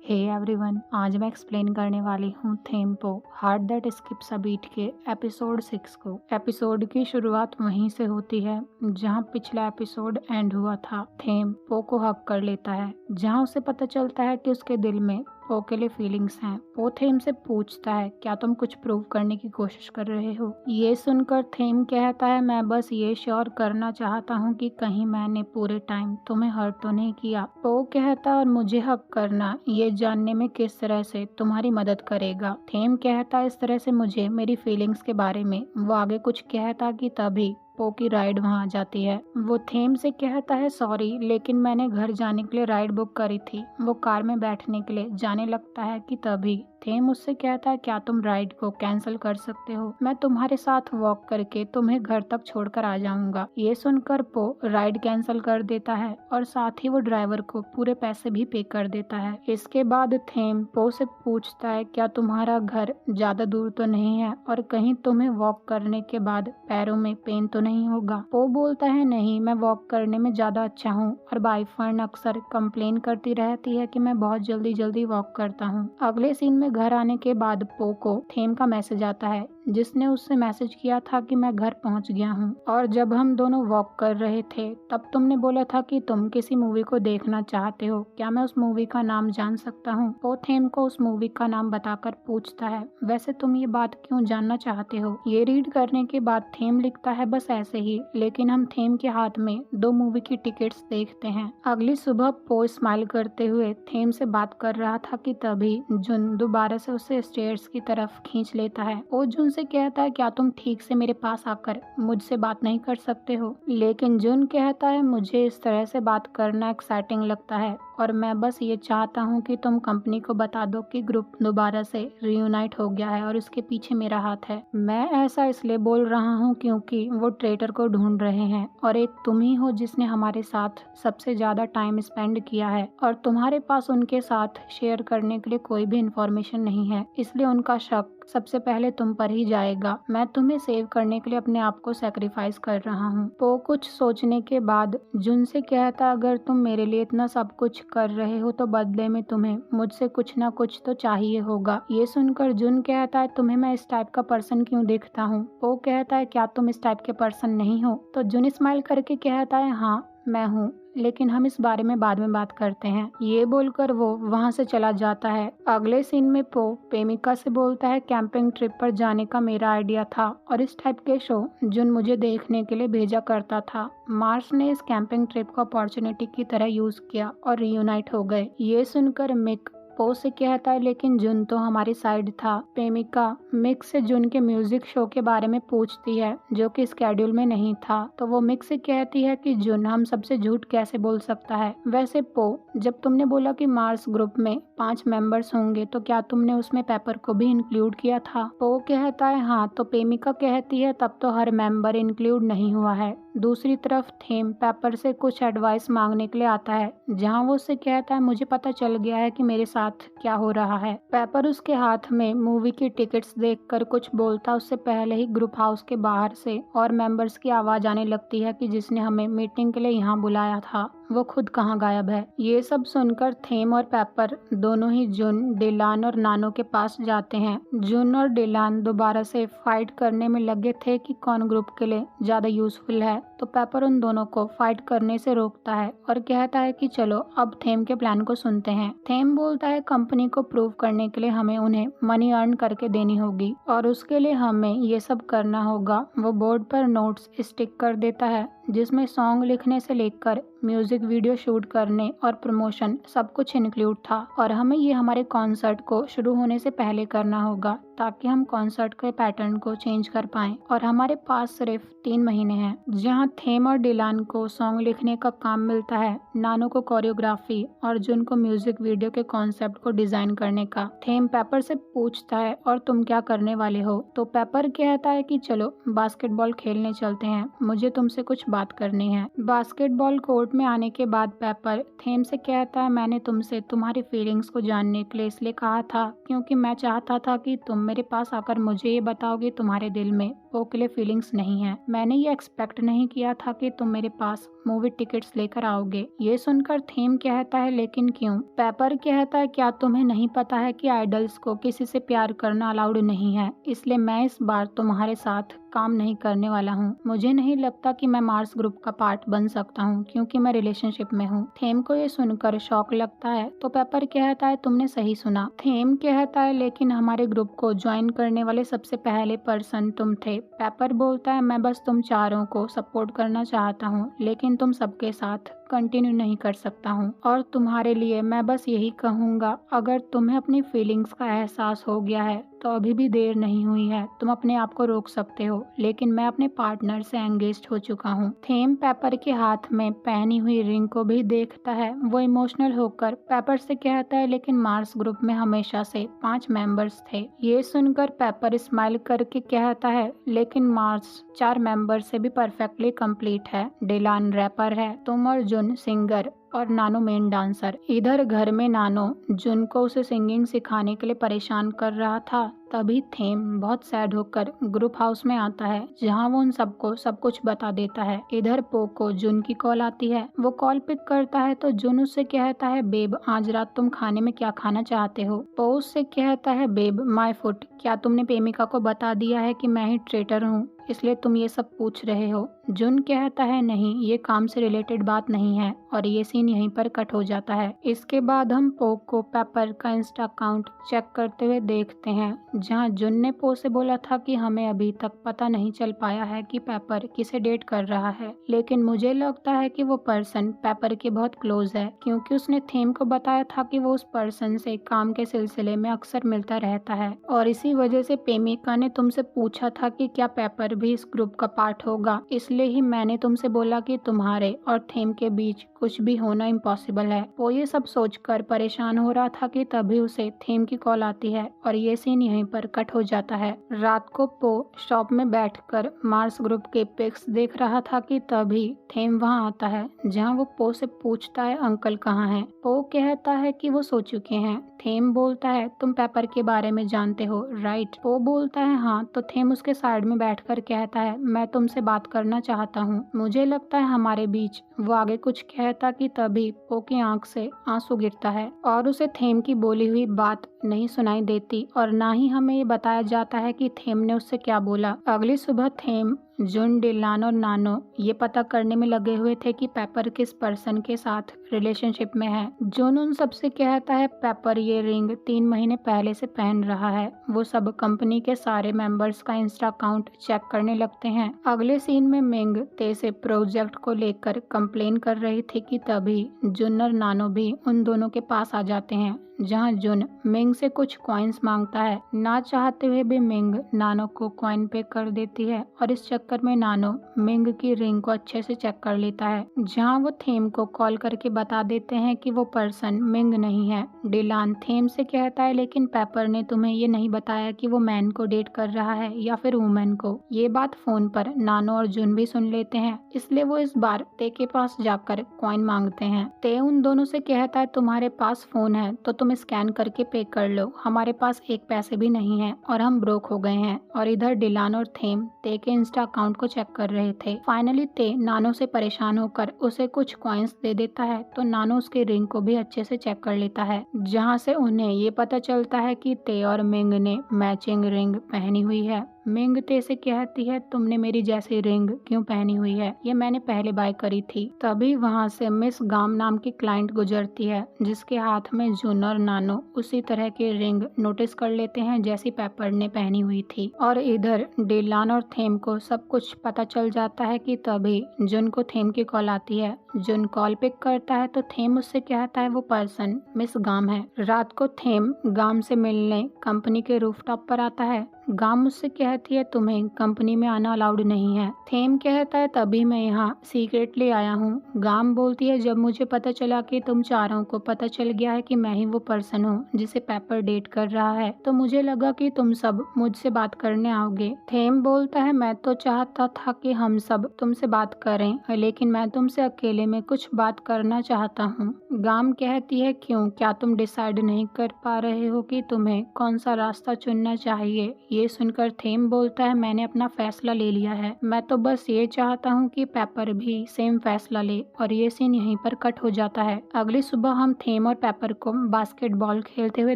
Hey everyone, आज मैं explain करने वाली हूँ थेम्पो heart that skips a beat के एपिसोड 6 को। एपिसोड की शुरुआत वहीं से होती है जहाँ पिछला एपिसोड एंड हुआ था। थेम पो को हक कर लेता है, जहाँ उसे पता चलता है कि उसके दिल में पो के लिए फीलिंग्स हैं। पो थेम से पूछता है, क्या तुम कुछ प्रूव करने की कोशिश कर रहे हो? ये सुनकर थेम कहता है, मैं बस ये श्योर करना चाहता हूँ कि कहीं मैंने पूरे टाइम तुम्हें हर्ट तो नहीं किया। पो कहता है, और मुझे हक करना ये जानने में किस तरह से तुम्हारी मदद करेगा। थेम कहता है, इस तरह से मुझे मेरी फीलिंग्स के बारे में। वो आगे कुछ कहता कि तभी पो की राइड वहां आ जाती है। वो थेम से कहता है, सॉरी लेकिन मैंने घर जाने के लिए राइड बुक करी थी। वो कार में बैठने के लिए जाने लगता है कि तभी थेम उससे कहता है, क्या तुम राइड को कैंसिल कर सकते हो? मैं तुम्हारे साथ वॉक करके तुम्हें घर तक छोड़कर आ जाऊंगा। ये सुनकर पो राइड कैंसिल कर देता है और साथ ही वो ड्राइवर को पूरे पैसे भी पे कर देता है। इसके बाद थेम पो से पूछता है, क्या तुम्हारा घर ज्यादा दूर तो नहीं है और कहीं तुम्हें वॉक करने के बाद पैरों में पेन तो नहीं होगा? पो बोलता है, नहीं, मैं वॉक करने में ज्यादा अच्छा हूँ और बाईफर्न अक्सर कंप्लेन करती रहती है कि मैं बहुत जल्दी जल्दी वॉक करता हूँ। अगले सीन में घर आने के बाद पो को थेम का मैसेज आता है जिसने उससे मैसेज किया था कि मैं घर पहुंच गया हूं, और जब हम दोनों वॉक कर रहे थे तब तुमने बोला था कि तुम किसी मूवी को देखना चाहते हो। क्या मैं उस मूवी का नाम जान सकता हूं? पो थेम को उस मूवी का नाम बताकर पूछता है, वैसे तुम ये बात क्यों जानना चाहते हो? ये रीड करने के बाद थेम लिखता है, बस ऐसे ही, लेकिन हम थेम के हाथ में 2 मूवी की टिकट्स देखते हैं। अगली सुबह पो स्माइल करते हुए थेम से बात कर रहा था कि तभी जुन दोबारा से उसे स्टेयर्स की तरफ खींच लेता है। वो जुन से कहता है, क्या तुम ठीक से मेरे पास आकर मुझसे बात नहीं कर सकते हो? लेकिन जुन कहता है, मुझे इस तरह से बात करना एक्साइटिंग लगता है और मैं बस ये चाहता हूँ कि तुम कंपनी को बता दो कि ग्रुप दोबारा से रियूनाइट हो गया है और इसके पीछे मेरा हाथ है। मैं ऐसा इसलिए बोल रहा हूँ क्योंकि वो ट्रेटर को ढूंढ रहे हैं और एक तुम ही हो जिसने हमारे साथ सबसे ज्यादा टाइम स्पेंड किया है और तुम्हारे पास उनके साथ शेयर करने के लिए कोई भी इंफॉर्मेशन नहीं है, इसलिए उनका शक सबसे पहले तुम पर ही जाएगा। मैं तुम्हें सेव करने के लिए अपने आप को सैक्रिफाइस कर रहा हूँ। पो कुछ सोचने के बाद जुन से कहता, अगर तुम मेरे लिए इतना सब कुछ कर रहे हो तो बदले में तुम्हें मुझसे कुछ ना कुछ तो चाहिए होगा। ये सुनकर जुन कहता है, तुम्हें मैं इस टाइप का पर्सन क्यों दिखता हूँ? पो कहता है, क्या तुम इस टाइप के पर्सन नहीं हो? तो जुन स्माइल करके कहता है, हाँ मैं हूँ, लेकिन हम इस बारे में बाद में बात करते हैं। ये बोलकर वो वहाँ से चला जाता है। अगले सीन में पो प्रेमिका से बोलता है, कैंपिंग ट्रिप पर जाने का मेरा आइडिया था और इस टाइप के शो जुन मुझे देखने के लिए भेजा करता था। मार्स ने इस कैंपिंग ट्रिप को अपॉर्चुनिटी की तरह यूज किया और रियूनाइट हो गए। ये सुनकर मिक पो से कहता है, लेकिन जुन तो हमारी साइड था। प्रेमिका मिक से जुन के म्यूजिक शो के बारे में पूछती है जो कि स्केड्यूल में नहीं था, तो वो मिक से कहती है कि जुन हम सबसे झूठ कैसे बोल सकता है? वैसे पो, जब तुमने बोला कि मार्स ग्रुप में 5 मेंबर्स होंगे तो क्या तुमने उसमें पेपर को भी इंक्लूड किया था? पो कहता है, हाँ। तो प्रेमिका कहती है, तब तो हर मेंबर इंक्लूड नहीं हुआ है। दूसरी तरफ थेम पेपर से कुछ एडवाइस मांगने के लिए आता है, जहां वो उससे कहता है, मुझे पता चल गया है कि मेरे साथ क्या हो रहा है। पेपर उसके हाथ में मूवी की टिकट्स देखकर कुछ बोलता उससे पहले ही ग्रुप हाउस के बाहर से और मेंबर्स की आवाज आने लगती है कि जिसने हमें मीटिंग के लिए यहाँ बुलाया था वो खुद कहाँ गायब है। ये सब सुनकर थेम और पेपर दोनों ही जुन, डिलान और नानो के पास जाते हैं। जुन और डिलान दोबारा से फाइट करने में लगे थे कि कौन ग्रुप के लिए ज्यादा यूजफुल है, तो पेपर उन दोनों को फाइट करने से रोकता है और कहता है कि चलो अब थेम के प्लान को सुनते हैं। थेम बोलता है, कंपनी को प्रूव करने के लिए हमें उन्हें मनी अर्न करके देनी होगी और उसके लिए हमें ये सब करना होगा। वो बोर्ड पर नोट्स स्टिक कर देता है जिसमें सॉन्ग लिखने से लेकर म्यूजिक वीडियो शूट करने और प्रमोशन सब कुछ इंक्लूड था और हमें ये हमारे कॉन्सर्ट को शुरू होने से पहले करना होगा ताकि हम कॉन्सर्ट के पैटर्न को चेंज कर पाएं, और हमारे पास सिर्फ 3 महीने हैं। जहां थेम और डिलान को सॉन्ग लिखने का काम मिलता है, नानो को कोरियोग्राफी और जुन को म्यूजिक वीडियो के कॉन्सेप्ट को डिजाइन करने का। थेम पेपर से पूछता है, और तुम क्या करने वाले हो? तो पेपर कहता है कि चलो बास्केटबॉल खेलने चलते हैं, मुझे तुमसे कुछ बात करनी है। बास्केटबॉल कोर्ट में आने के बाद पेपर थेम से कहता है, मैंने तुमसे तुम्हारी फीलिंग्स को जानने के लिए इसलिए कहा था क्योंकि मैं चाहता था कि तुम मेरे पास आकर मुझे ये बताओ कि तुम्हारे दिल में पो के लिए फीलिंग्स नहीं है। मैंने ये एक्सपेक्ट नहीं किया था कि तुम मेरे पास मूवी टिकट्स लेकर आओगे। ये सुनकर थेम कहता है लेकिन क्यों? पेपर कहता है क्या तुम्हें नहीं पता है कि आइडल्स को किसी से प्यार करना अलाउड नहीं है, इसलिए मैं इस बार तुम्हारे साथ काम नहीं करने वाला हूँ। मुझे नहीं लगता कि मैं मार्स ग्रुप का पार्ट बन सकता हूँ क्योंकि मैं रिलेशनशिप में हूँ। थेम को ये सुनकर शॉक लगता है तो पेपर कहता है तुमने सही सुना। थेम कहता है लेकिन हमारे ग्रुप को ज्वाइन करने वाले सबसे पहले पर्सन तुम थे। पेपर बोलता है मैं बस तुम चारों को सपोर्ट करना चाहता हूँ लेकिन तुम सबके साथ कंटिन्यू नहीं कर सकता हूँ, और तुम्हारे लिए मैं बस यही कहूँगा अगर तुम्हें अपनी फीलिंग्स का एहसास हो गया है तो अभी भी देर नहीं हुई है, तुम अपने आप को रोक सकते हो, लेकिन मैं अपने पार्टनर से एंगेज्ड हो चुका हूँ। थेम पेपर के हाथ में पहनी हुई रिंग को भी देखता है। वो इमोशनल होकर पेपर से कहता है लेकिन मार्स ग्रुप में हमेशा से 5 मेंबर्स थे। ये सुनकर पेपर स्माइल करके कहता है लेकिन मार्स 4 मेंबर से भी परफेक्टली कंप्लीट है। डिलान रैपर है, तुम और जुन सिंगर और नानो मेन डांसर। इधर घर में नानो जुन को उसे सिंगिंग सिखाने के लिए परेशान कर रहा था। तभी थेम बहुत सैड होकर ग्रुप हाउस में आता है जहां वो उन सबको सब कुछ बता देता है। इधर पो को जुन की कॉल आती है। वो कॉल पिक करता है तो जुन उससे कहता है बेब आज रात तुम खाने में क्या खाना चाहते हो? पो उससे कहता है बेब माय फूड, क्या तुमने प्रेमिका को बता दिया है कि मैं ही ट्रेटर हूँ इसलिए तुम ये सब पूछ रहे हो? जुन कहता है नहीं, ये काम से रिलेटेड बात नहीं है, और ये सीन यहीं पर कट हो जाता है। इसके बाद हम पो को पेपर का इंस्टा अकाउंट चेक करते हुए देखते हैं जहां जुन ने पो से बोला था कि हमें अभी तक पता नहीं चल पाया है कि पेपर किसे डेट कर रहा है, लेकिन मुझे लगता है कि वो पर्सन पेपर के बहुत क्लोज है क्योंकि उसने थेम को बताया था कि वो उस पर्सन से काम के सिलसिले में अक्सर मिलता रहता है, और इसी वजह से प्रेमिका ने तुमसे पूछा था कि क्या पेपर भी इस ग्रुप का पार्ट होगा, इसलिए ही मैंने तुमसे बोला कि तुम्हारे और थेम के बीच कुछ भी होना इम्पॉसिबल है। वो ये सब सोचकर परेशान हो रहा था कि तभी उसे थेम की कॉल आती है और ये सीन यहीं पर कट हो जाता है। रात को पो शॉप में बैठकर मार्स ग्रुप के पिक्स देख रहा था कि तभी थेम वहां आता है जहां वो पो से पूछता है अंकल कहाँ हैं। पो कहता है कि वो सो चुके हैं। थेम बोलता है तुम पेपर के बारे में जानते हो राइट? पो बोलता है हाँ, तो थेम उसके साइड में बैठकर कहता है मैं तुमसे बात करना चाहता हूँ, मुझे लगता है हमारे बीच। वो आगे कुछ कहता कि तभी पो की आंख से आंसू गिरता है और उसे थेम की बोली हुई बात नहीं सुनाई देती, और ना ही हमें ये बताया जाता है कि थेम ने उससे क्या बोला। अगली सुबह थेम, जुन, डिलान और नानो ये पता करने में लगे हुए थे कि पेपर किस पर्सन के साथ रिलेशनशिप में है। जुन उन सबसे कहता है पेपर ये रिंग 3 महीने पहले से पहन रहा है। वो सब कंपनी के सारे मेंबर्स का इंस्टा अकाउंट चेक करने लगते हैं। अगले सीन में मिंग ते से प्रोजेक्ट को लेकर कंप्लेन कर रही थी कि तभी जुन और नानो भी उन दोनों के पास आ जाते हैं जहां जुन मिंग से कुछ कॉइन्स मांगता है। ना चाहते हुए भी मिंग नानो को कॉइन पे कर देती है और इस चक्कर में नानो मिंग की रिंग को अच्छे से चेक कर लेता है जहां वो थेम को कॉल करके बता देते हैं कि वो पर्सन मिंग नहीं है। डिलान थेम से कहता है लेकिन पेपर ने तुम्हें ये नहीं बताया कि वो मैन को डेट कर रहा है या फिर वुमेन को। ये बात फोन पर नानो और जुन भी सुन लेते हैं, इसलिए वो इस बार ते के पास जाकर कॉइन मांगते हैं। ते उन दोनों से कहता है तुम्हारे पास फोन है तो तुम स्कैन करके पे कर लो, हमारे पास एक पैसे भी नहीं है और हम ब्रोक हो गए हैं। और इधर डिलान और थेम ते के इंस्टा अकाउंट को चेक कर रहे थे। फाइनली ते नानो से परेशान होकर उसे कुछ कॉइन्स दे देता है तो नानो उसकी रिंग को भी अच्छे से चेक कर लेता है जहां से उन्हें ये पता चलता है कि ते और मिंग ने मैचिंग रिंग पहनी हुई है। मिंग ते से कहती है तुमने मेरी जैसी रिंग क्यों पहनी हुई है, ये मैंने पहले बाय करी थी। तभी वहां से मिस गाम नाम की क्लाइंट गुजरती है जिसके हाथ में जुन और नानो उसी तरह की रिंग नोटिस कर लेते हैं जैसी पेपर ने पहनी हुई थी। और इधर डिलान और थेम को सब कुछ पता चल जाता है कि तभी जुन को थेम की कॉल आती है। जुन कॉल पिक करता है तो थेम उससे कहता है वो पर्सन मिस गाम है। रात को थेम गाम से मिलने कंपनी के रूफटॉप पर आता है। गाम उससे कहती है तुम्हें कंपनी में आना अलाउड नहीं है। थेम कहता है तभी मैं यहाँ सीक्रेटली आया हूँ। गाम बोलती है जब मुझे पता चला कि तुम चारों को पता चल गया है कि मैं ही वो पर्सन हूँ जिसे पेपर डेट कर रहा है तो मुझे लगा कि तुम सब मुझसे बात करने आओगे। थेम बोलता है मैं तो चाहता था कि हम सब तुमसे बात करें लेकिन मैं तुमसे अकेले में कुछ बात करना चाहता हूँ। गाम कहती है क्यों, क्या तुम डिसाइड नहीं कर पा रहे हो कि तुम्हें कौन सा रास्ता चुनना चाहिए? ये सुनकर थेम बोलता है, मैंने अपना फैसला ले लिया है, मैं तो बस ये चाहता हूँ कि पेपर भी सेम फैसला ले। और ये सीन यहीं पर कट हो जाता है। अगली सुबह हम थेम और पेपर को बास्केटबॉल खेलते हुए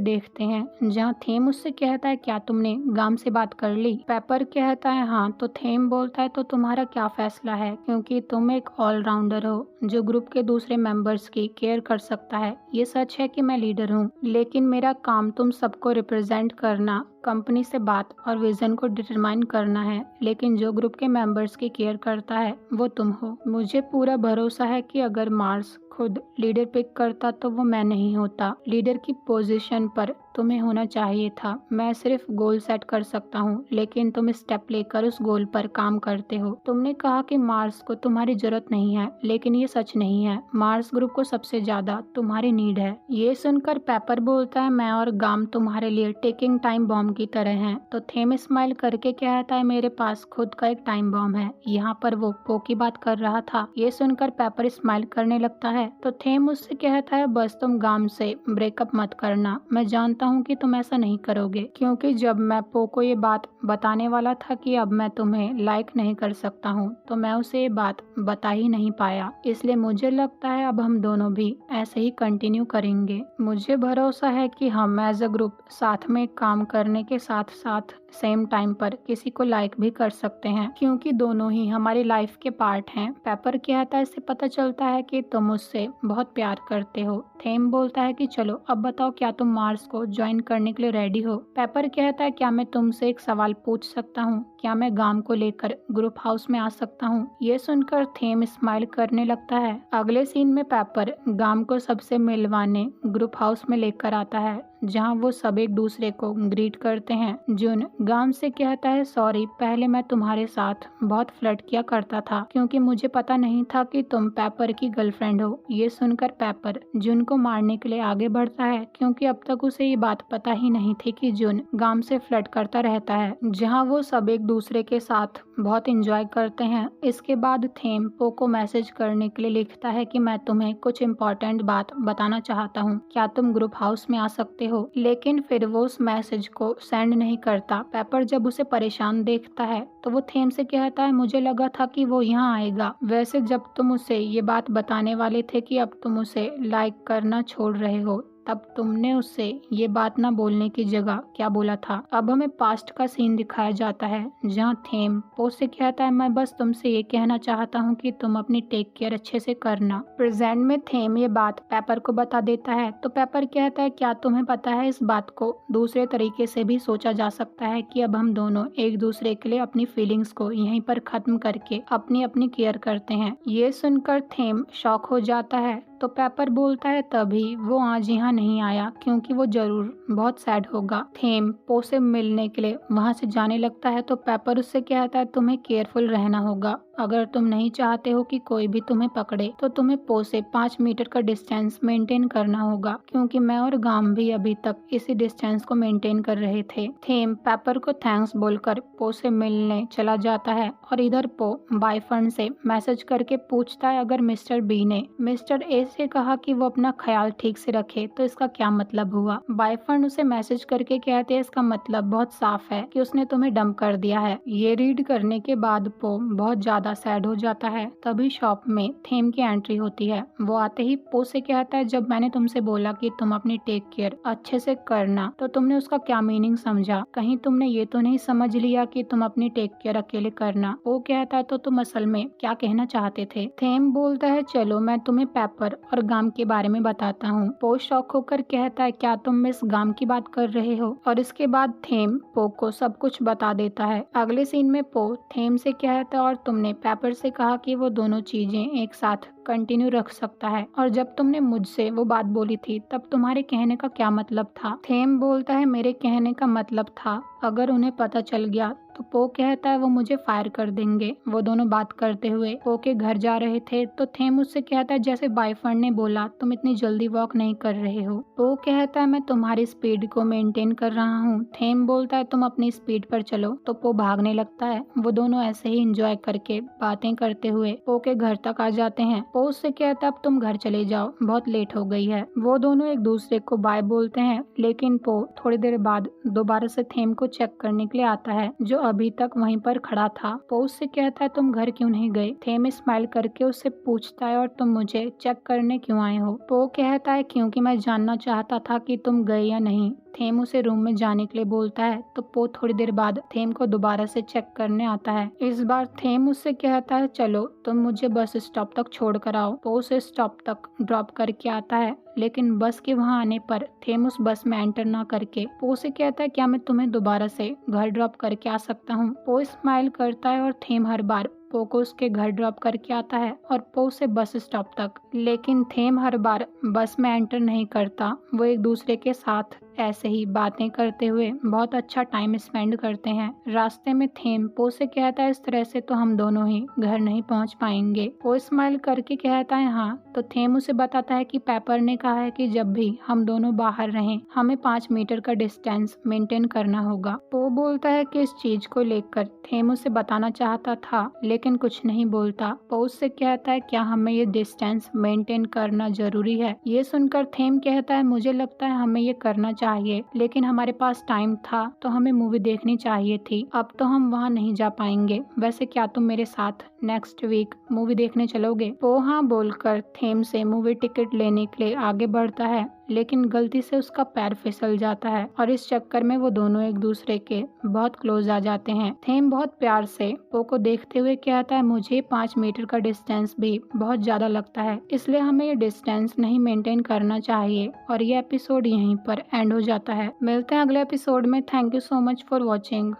देखते हैं, जहाँ थेम उससे कहता है, क्या तुमने गाम से बात कर ली? पेपर कहता है हाँ। तो थेम बोलता है, तो तुम्हारा क्या फैसला है, क्योंकि तुम एक ऑलराउंडर हो जो ग्रुप के दूसरे मेंबर्स की केयर कर सकता है। ये सच है कि मैं लीडर हूँ, लेकिन मेरा काम तुम सबको रिप्रेजेंट करना, कंपनी से बात और विजन को डिटरमाइन करना है, लेकिन जो ग्रुप के मेंबर्स की केयर करता है वो तुम हो। मुझे पूरा भरोसा है कि अगर मार्स खुद लीडर पिक करता तो वो मैं नहीं होता। लीडर की पोजीशन पर तुम्हें होना चाहिए था। मैं सिर्फ गोल सेट कर सकता हूँ, लेकिन तुम स्टेप लेकर उस गोल पर काम करते हो। तुमने कहा कि मार्स को तुम्हारी जरूरत नहीं है, लेकिन ये सच नहीं है। मार्स ग्रुप को सबसे ज्यादा तुम्हारी नीड है। ये सुनकर पेपर बोलता है, मैं और गाम तुम्हारे लिए टेकिंग टाइम बॉम्ब की तरह हैं। तो थेम स्माइल करके कहता है, मेरे पास खुद का एक टाइम बॉम्ब है। यहाँ पर वो पो की बात कर रहा था। ये सुनकर पेपर स्माइल करने लगता है। तो थेम उससे कहता है, बस तुम गाम से ब्रेकअप मत करना। मैं जानता हूँ कि तुम ऐसा नहीं करोगे, क्योंकि जब मैं पो को ये बात बताने वाला था कि अब मैं तुम्हें लाइक नहीं कर सकता हूँ, तो मैं उसे ये बात बता ही नहीं पाया। इसलिए मुझे लगता है अब हम दोनों भी ऐसे ही कंटिन्यू करेंगे। मुझे भरोसा है कि हम एज अ ग्रुप साथ में काम करने के साथ साथ सेम टाइम पर किसी को लाइक भी कर सकते हैं, क्योंकि दोनों ही हमारी लाइफ के पार्ट हैं। पेपर कहता है, इससे पता चलता है कि तुम उससे बहुत प्यार करते हो। थेम बोलता है कि चलो अब बताओ, क्या तुम मार्स को ज्वाइन करने के लिए रेडी हो? पेपर कहता है, क्या मैं तुमसे एक सवाल पूछ सकता हूँ? क्या मैं गाम को लेकर ग्रुप हाउस में आ सकता हूँ? ये सुनकर थेम स्माइल करने लगता है। अगले सीन में पेपर गाम को सबसे मिलवाने ग्रुप हाउस में लेकर आता है, जहाँ वो सब एक दूसरे को ग्रीट करते हैं। जुन गाम से कहता है, सॉरी, पहले मैं तुम्हारे साथ बहुत फ्लर्ट किया करता था, क्योंकि मुझे पता नहीं था कि तुम पेपर की गर्लफ्रेंड हो। ये सुनकर पेपर जुन को मारने के लिए आगे बढ़ता है, क्योंकि अब तक उसे ये बात पता ही नहीं थी कि जुन गाम से फ्लर्ट करता रहता है, जहाँ वो सब एक दूसरे के साथ बहुत इंजॉय करते हैं। इसके बाद थेम पो को मैसेज करने के लिए लिखता है कि मैं तुम्हें कुछ इम्पोर्टेंट बात बताना चाहता हूँ, क्या तुम ग्रुप हाउस में आ सकते हो? लेकिन फिर वो उस मैसेज को सेंड नहीं करता। पेपर जब उसे परेशान देखता है तो वो थेम से कहता है, मुझे लगा था कि वो यहाँ आएगा। वैसे जब तुम उसे ये बात बताने वाले थे कि अब तुम उसे लाइक करना छोड़ रहे हो, तब तुमने उससे ये बात ना बोलने की जगह क्या बोला था? अब हमें पास्ट का सीन दिखाया जाता है, जहाँ थेम पो से कहता है, मैं बस तुमसे ये कहना चाहता हूँ कि तुम अपनी टेक केयर अच्छे से करना। प्रेजेंट में थेम ये बात पेपर को बता देता है। तो पेपर कहता है, क्या तुम्हें पता है इस बात को दूसरे तरीके से भी सोचा जा सकता है कि अब हम दोनों एक दूसरे के लिए अपनी फीलिंग्स को यहीं पर खत्म करके अपनी अपनी केयर करते हैं। ये सुनकर थेम शॉक हो जाता है। तो पेपर बोलता है, तभी वो आज यहाँ नहीं आया, क्योंकि वो जरूर बहुत सैड होगा। थेम पो से मिलने के लिए वहाँ से जाने लगता है। तो पेपर उससे कहता है, तुम्हें केयरफुल रहना होगा। अगर तुम नहीं चाहते हो कि कोई भी तुम्हें पकड़े, तो तुम्हें पो से 5 मीटर का डिस्टेंस मेंटेन करना होगा, क्योंकि मैं और गाम भी अभी तक इसी डिस्टेंस को मेंटेन कर रहे थे। थेम पेपर को थैंक्स बोलकर पो से मिलने चला जाता है, और इधर पो बायफर्न से मैसेज करके पूछता है, अगर मिस्टर बी ने मिस्टर ए से कहा कि वो अपना ख्याल ठीक से रखे, तो इसका क्या मतलब हुआ? बायफर्न उसे मैसेज करके कहते हैं, इसका मतलब बहुत साफ है कि उसने तुम्हें डंप कर दिया है। ये रीड करने के बाद पो बहुत ज्यादा सैड हो जाता है। तभी शॉप में थेम की एंट्री होती है। वो आते ही पो से कहता है, जब मैंने तुमसे बोला कि तुम अपनी टेक केयर अच्छे से करना, तो तुमने उसका क्या मीनिंग समझा? कहीं तुमने ये तो नहीं समझ लिया कि तुम अपनी टेक केयर अकेले करना? वो कहता है, तो तुम असल में क्या कहना चाहते थे? थेम बोलता है, चलो मैं तुम्हें पेपर और गाम के बारे में बताता हूँ। पो शॉक होकर कहता है, क्या तुम इस गाम की बात कर रहे हो? और इसके बाद थेम पो को सब कुछ बता देता है। अगले सीन में पो थेम से कहता है, और तुमने पेपर से कहा कि वो दोनों चीजें एक साथ कंटिन्यू रख सकता है, और जब तुमने मुझसे वो बात बोली थी तब तुम्हारे कहने का क्या मतलब था? थेम बोलता है, मेरे कहने का मतलब था, अगर उन्हें पता चल गया तो तो पो कहता है वो मुझे फायर कर देंगे। वो दोनों बात करते हुए पो के घर जा रहे थे तो थेम उससे कहता है जैसे बॉयफ्रेंड ने बोला तुम इतनी जल्दी वॉक नहीं कर रहे हो। पो कहता है मैं तुम्हारी स्पीड को मेंटेन कर रहा हूँ। थेम बोलता है तुम अपनी स्पीड पर चलो तो पो भागने लगता है। वो दोनों ऐसे ही इंजॉय करके बातें करते हुए पो के घर तक आ जाते हैं। पो उससे कहता है अब तुम घर चले जाओ, बहुत लेट हो गई है। वो दोनों एक दूसरे को बाय बोलते हैं, लेकिन पो थोड़ी देर बाद दोबारा से थेम को चेक करने के लिए आता है जो अभी तक वहीं पर खड़ा था। पो उससे कहता है तुम घर क्यों नहीं गए। थेम स्माइल करके उससे पूछता है और तुम मुझे चेक करने क्यों आए हो। पो कहता है क्योंकि मैं जानना चाहता था कि तुम गए या नहीं। थेम उसे रूम में जाने के लिए बोलता है तो पो थोड़ी देर बाद थेम को दोबारा से चेक करने आता है। इस बार थेम उससे कहता है चलो तुम मुझे बस स्टॉप तक छोड़ कर आओ। पो उसे स्टॉप तक ड्रॉप करके आता है, लेकिन बस के वहां आने पर थेम उस बस में एंटर ना करके पो से कहता है क्या मैं तुम्हें दोबारा से घर ड्रॉप करके आ सकता हूँ। पो स्माइल करता है और थेम हर बार पो को उसके घर ड्रॉप करके आता है और पो से बस स्टॉप तक, लेकिन थेम हर बार बस में एंटर नहीं करता। वो एक दूसरे के साथ ऐसे ही बातें करते हुए बहुत अच्छा टाइम स्पेंड करते हैं। रास्ते में थेम पो से कहता है इस तरह से तो हम दोनों ही घर नहीं पहुंच पाएंगे। पो स्माइल करके कहता है हाँ। तो थेम उसे बताता है कि पेपर ने कहा है कि जब भी हम दोनों बाहर रहें हमें 5 मीटर का डिस्टेंस मेंटेन करना होगा। पो बोलता है कि इस चीज को लेकर थेम उसे बताना चाहता था लेकिन कुछ नहीं बोलता। पो उससे कहता है क्या हमें ये डिस्टेंस मेंटेन करना जरूरी है। ये सुनकर थेम कहता है मुझे लगता है हमें ये करना चाहिए, लेकिन हमारे पास टाइम था तो हमें मूवी देखनी चाहिए थी। अब तो हम वहाँ नहीं जा पाएंगे। वैसे क्या तुम मेरे साथ नेक्स्ट वीक मूवी देखने चलोगे। पो हाँ बोलकर थेम से मूवी टिकट लेने के लिए आगे बढ़ता है, लेकिन गलती से उसका पैर फिसल जाता है और इस चक्कर में वो दोनों एक दूसरे के बहुत क्लोज आ जाते हैं। थेम बहुत प्यार से पो को देखते हुए कहता है मुझे 5 मीटर का डिस्टेंस भी बहुत ज्यादा लगता है, इसलिए हमें ये डिस्टेंस नहीं मेंटेन करना चाहिए। और ये एपिसोड यहीं पर एंड हो जाता है। मिलते हैं अगले एपिसोड में। Thank you so much for watching.